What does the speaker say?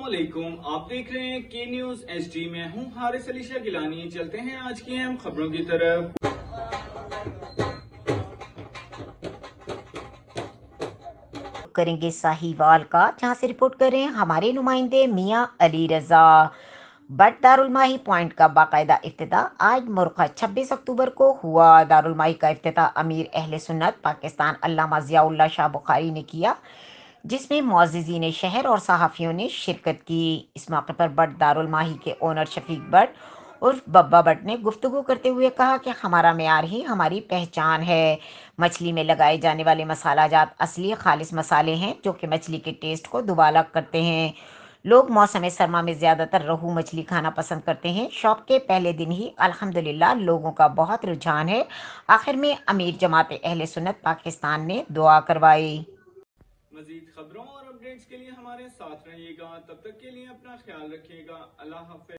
अस्सलामुअलैकुम, आप देख रहे हैं के न्यूज HD में हूं हारिस अली शाह गिलानी। चलते हैं आज की अहम खबरों की तरफ। करेंगे साहिवाल का, जहां से रिपोर्ट कर रहे हैं हमारे नुमाइंदे मियां अली रजा। बट दारुल माही पॉइंट का बाकायदा इफ्तिताह आज मुर्खा 26 अक्टूबर को हुआ। दारुल माही का इफ्तिताह अमीर अहले सुन्नत पाकिस्तान अल्लामा ज़ियाउल्लाह शाह बुखारी ने किया, जिसमें मुअज़्ज़िज़ीन शहर और सहाफ़ियों ने शिरकत की। इस मौके पर बट दारुल माही के ओनर शफीक बट उर्फ बब्बा बट ने गुफ्तगू करते हुए कहा कि हमारा मेयार ही हमारी पहचान है। मछली में लगाए जाने वाले मसाला जात असली खालिस मसाले हैं, जो कि मछली के टेस्ट को दुबाला करते हैं। लोग मौसम सरमा में ज़्यादातर रोहू मछली खाना पसंद करते हैं। शॉप के पहले दिन ही अल्हम्दुलिल्लाह लोगों का बहुत रुझान है। आखिर में अमीर जमात अहले सुन्नत पाकिस्तान ने दुआ करवाई। मजीद खबरों और अपडेट्स के लिए हमारे साथ रहिएगा। तब तक के लिए अपना ख्याल रखिएगा। अल्लाह हाफ़िज़।